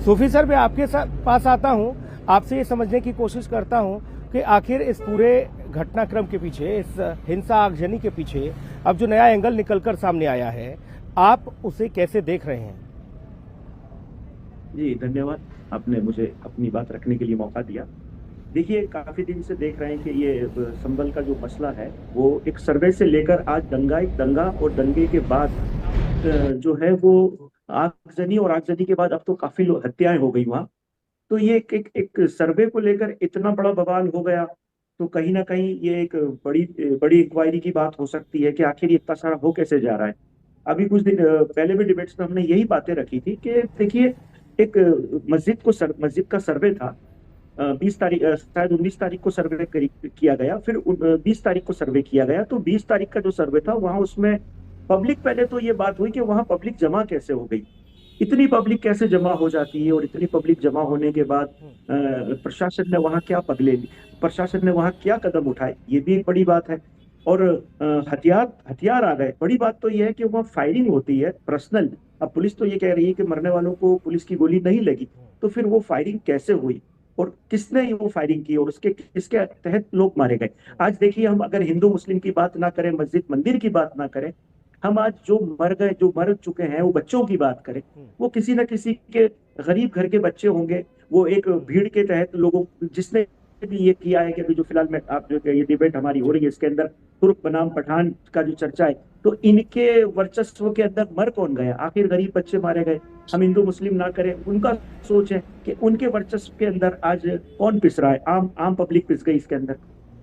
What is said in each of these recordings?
सूफी sir, मैं आपके पास आता हूं, आपसे ये समझने की कोशिश करता हूं कि आखिर इस पूरे घटनाक्रम के पीछे, इस हिंसा आगजनी के पीछे अब जो नया एंगल निकलकर सामने आया है, आप उसे कैसे देख रहे हैं? जी धन्यवाद। आपने मुझे अपनी बात रखने के लिए मौका दिया। देखिए, काफी दिन से देख रहे हैं कि ये संभल का जो मसला है वो एक सर्वे से लेकर आज दंगा और दंगे के बाद जो है वो आगजनी, और आगजनी के बाद अब तो काफी लोग हत्याएं हो गई वहां। तो ये एक सर्वे को लेकर इतना बड़ा बवाल हो गया। तो कहीं ना कहीं ये एक बड़ी बड़ी इंक्वायरी की बात हो सकती है कि आखिर ये इतना सारा हो कैसे जा रहा है। अभी कुछ दिन पहले भी डिबेट्स में हमने यही बातें रखी थी कि देखिए, एक मस्जिद का सर्वे था। 20 तारीख, शायद 19 तारीख को सर्वे किया गया, फिर 20 तारीख को सर्वे किया गया। तो 20 तारीख का जो सर्वे था वहां उसमें पब्लिक, पहले तो ये बात हुई कि वहां पब्लिक जमा कैसे हो गई, इतनी पब्लिक कैसे जमा हो जाती है, और इतनी पब्लिक जमा होने के बाद प्रशासन ने वहां क्या पगले ली, प्रशासन ने वहां क्या कदम उठाए, ये भी एक बड़ी बात है। और हथियार हथियार आ गए। बड़ी बात तो यह है कि वहाँ फायरिंग होती है पर्सनल। अब पुलिस तो ये कह रही है कि मरने वालों को पुलिस की गोली नहीं लगी, तो फिर वो फायरिंग कैसे हुई और किसने वो फायरिंग की और उसके किसके तहत लोग मारे गए। आज देखिए, हम अगर हिंदू मुस्लिम की बात ना करें, मस्जिद मंदिर की बात ना करें, हम आज जो मर गए, जो मर चुके हैं, वो बच्चों की बात करें, वो किसी न किसी के गरीब घर के बच्चे होंगे। वो एक भीड़ के तहत लोगों, जिसने भी ये किया है कि अभी जो फिलहाल में आप जो ये डिबेट हमारी हो रही है इसके अंदर तुर्क बनाम पठान का जो चर्चा है, तो इनके वर्चस्व के अंदर मर कौन गया? आखिर गरीब बच्चे मारे गए। हम हिंदू मुस्लिम ना करें, उनका सोच है कि उनके वर्चस्व के अंदर आज कौन पिस रहा है? आम आम पब्लिक पिस गई इसके अंदर।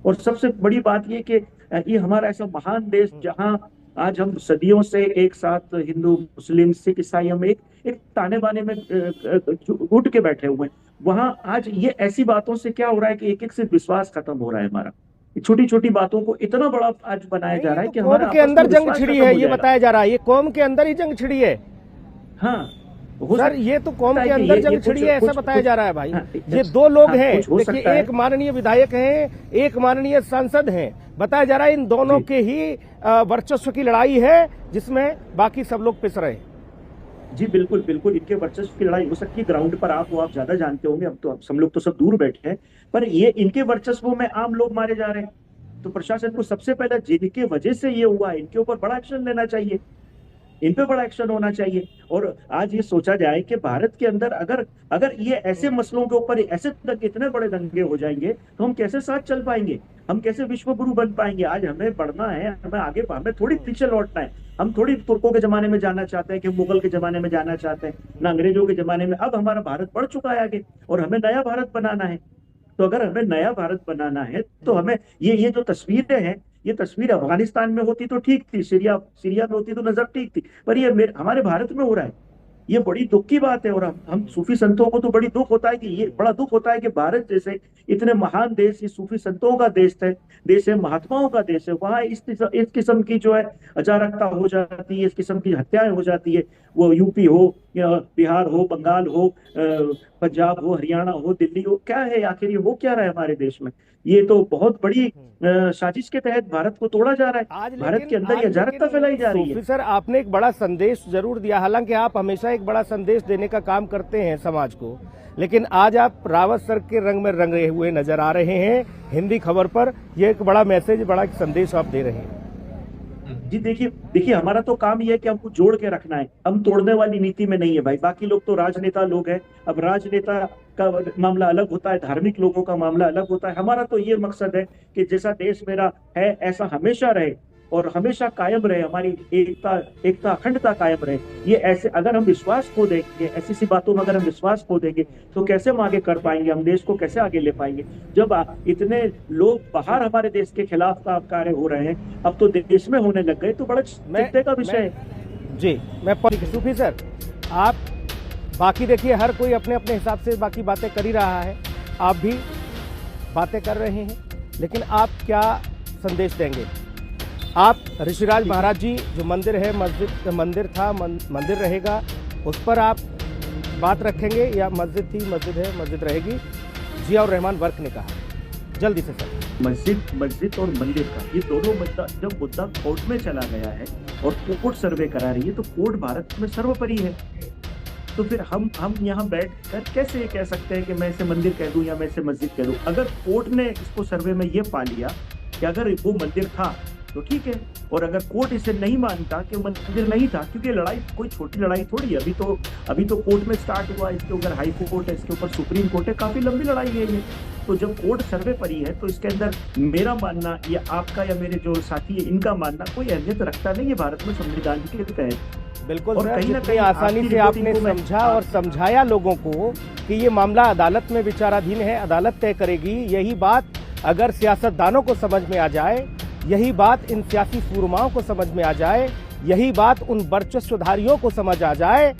और सबसे बड़ी बात ये कि ये हमारा ऐसा महान देश, जहां आज हम सदियों से एक साथ हिंदू मुस्लिम सिख ईसाई, हम एक एक ताने बाने में घुट के बैठे हुए हैं, वहां आज ये ऐसी बातों से क्या हो रहा है कि एक एक से विश्वास खत्म हो रहा है हमारा। छोटी छोटी बातों को इतना बड़ा आज बनाया नहीं, जा ये रहा है तो कि कौम हमारा के आपस में अंदर जंग विश्वास छिड़ी खत्म है, हो ये जाएगा। बताया जा रहा है। ये कौम के अंदर ही जंग छिड़ी है हाँ, हो सर, ये तो कौम सकता है के कि अंदर ये जंग छिड़ी है, ऐसा बताया जा रहा है भाई। हाँ, ये दो लोग हाँ, हैं, कुछ हो देखिए, सकता है। एक माननीय विधायक हैं, एक माननीय सांसद हैं। बताया जा रहा है इन दोनों जी के ही वर्चस्व की लड़ाई है, जिसमें बाकी सब लोग पिस रहे हैं। जी, बिल्कुल बिल्कुल, इनके वर्चस्व की लड़ाई हो सकती है ग्राउंड पर। आप ज्यादा जानते होंगे, अब तो हम लोग तो सब दूर बैठे हैं, पर ये इनके वर्चस्व में आम लोग मारे जा रहे हैं। तो प्रशासन को सबसे पहले जिनके वजह से ये हुआ है, इनके ऊपर बड़ा एक्शन लेना चाहिए, इन पे बड़ा एक्शन होना चाहिए। और आज ये सोचा जाए कि भारत के अंदर अगर अगर ये ऐसे मसलों के ऊपर ऐसे इतने बड़े दंगे हो जाएंगे, तो हम कैसे साथ चल पाएंगे? हम कैसे विश्व गुरु बन पाएंगे? आज हमें बढ़ना है, हमें आगे, हमें थोड़ी पीछे लौटना है। हम थोड़ी तुर्कों के जमाने में जाना चाहते हैं कि मुगल के जमाने में जाना चाहते हैं, ना अंग्रेजों के जमाने में। अब हमारा भारत बढ़ चुका है आगे, और हमें नया भारत बनाना है। तो अगर हमें नया भारत बनाना है, तो हमें ये जो तस्वीरें हैं, ये तस्वीर अफगानिस्तान में होती तो ठीक थी, सीरिया सीरिया में होती तो नजर ठीक थी, पर ये हमारे भारत में हो रहा है। ये बड़ी दुख की बात है। और हम सूफी संतों को तो बड़ी दुख होता है कि ये बड़ा दुख होता है कि भारत जैसे इतने महान देश, ये सूफी संतों का देश है, महात्माओं का देश है, वहां इस किस्म की जो है अराजकता हो जाती है, इस किस्म की हत्याएं हो जाती है। वो यूपी हो या बिहार हो, बंगाल हो, पंजाब हो, हरियाणा हो, दिल्ली हो, क्या है आखिर? ये हो क्या रहा है हमारे देश में? ये तो बहुत बड़ी साजिश के तहत भारत को तोड़ा जा रहा है। भारत के अंदर ये अराजकता फैलाई जा रही है। सूफी सर, आपने एक बड़ा संदेश जरूर दिया, हालांकि आप हमेशा एक बड़ा संदेश देने का काम करते हैं समाज को, लेकिन आज आप रावत सर के रंग में रंगे हुए नजर आ रहे हैं हिंदी खबर पर। ये एक बड़ा मैसेज, बड़ा एक संदेश आप दे रहे हैं। जी देखिए, हमारा तो काम ये है कि हमको जोड़ के रखना है, हम तोड़ने वाली नीति में नहीं है भाई। बाकी लोग तो राजनेता लोग हैं। अब राजनेता का मामला अलग होता है, धार्मिक लोगों का मामला अलग होता है। हमारा तो ये मकसद है कि जैसा देश मेरा है ऐसा हमेशा रहे, और हमेशा कायम रहे, हमारी एकता अखंडता कायम रहे। ये ऐसे अगर हम विश्वास खो देंगे, ऐसी सी बातों में अगर हम विश्वास खो देंगे, तो कैसे हम आगे कर पाएंगे? हम देश को कैसे आगे ले पाएंगे? जब इतने लोग बाहर हमारे देश के खिलाफ कार्य हो रहे हैं, अब तो देश में होने लग गए, तो बड़ा चिंता का विषय है। जी, मैं सूफी सर, आप बाकी देखिए, हर कोई अपने अपने हिसाब से बाकी बातें कर ही रहा है, आप भी बातें कर रहे हैं, लेकिन आप क्या संदेश देंगे? आप ऋषिराज महाराज जी जो मंदिर है, मंदिर था, मंदिर रहेगा, उस पर आप बात रखेंगे, या मस्जिद थी, मस्जिद है, मस्जिद रहेगी? जिया और रहमान वर्क ने कहा जल्दी से सर। मस्जिद और मंदिर का ये दोनों मुद्दा, जब मुद्दा कोर्ट में चला गया है और कोर्ट सर्वे करा रही है, तो कोर्ट भारत में सर्वोपरि है। तो फिर हम यहाँ बैठ कर कैसे कह सकते हैं कि मैं इसे मंदिर कह दूं या मैं इसे मस्जिद कह दूं? अगर कोर्ट ने इसको सर्वे में ये पा लिया कि अगर वो मंदिर था तो ठीक है, और अगर कोर्ट इसे नहीं मानता कि मंदिर नहीं था, क्योंकि लड़ाई कोई छोटी लड़ाई थोड़ी है, अभी तो कोर्ट में स्टार्ट हुआ, इसके ऊपर हाई कोर्ट है, इसके ऊपर सुप्रीम कोर्ट है, काफी लंबी लड़ाई है ये। तो जब कोर्ट सर्वे पर ही है तो इसके अंदर मेरा मानना या आपका या मेरे जो साथी है इनका मानना कोई अहमियत रखता नहीं है भारत में संविधान के तहत। बिल्कुल और सर, कहीं ना जितनी कहीं आसानी आपकी से आपने रिपोर्टिंग को मैं- समझा और समझाया लोगों को कि ये मामला अदालत में विचाराधीन है, अदालत तय करेगी, यही बात अगर सियासतदानों को समझ में आ जाए, यही बात इन सियासी सूरमाओं को समझ में आ जाए, यही बात उन वर्चस्वधारियों को समझ आ जाए,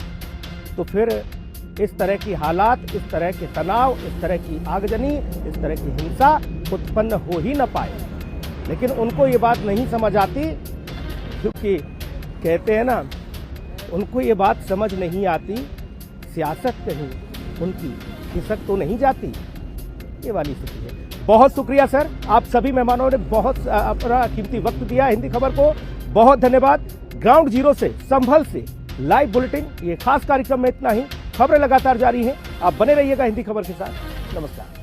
तो फिर इस तरह की हालात, इस तरह के तनाव, इस तरह की आगजनी, इस तरह की हिंसा उत्पन्न हो ही न पाए। लेकिन उनको ये बात नहीं समझ आती, क्योंकि कहते हैं ना, उनको ये बात समझ नहीं आती, सियासत कहीं उनकी खिसक तो नहीं जाती, ये वाली स्थिति है। बहुत शुक्रिया सर, आप सभी मेहमानों ने बहुत अपना कीमती वक्त दिया हिंदी खबर को, बहुत धन्यवाद। ग्राउंड जीरो से, संभल से लाइव बुलेटिन, ये खास कार्यक्रम में इतना ही। खबरें लगातार जारी हैं, आप बने रहिएगा हिंदी खबर के साथ। नमस्कार।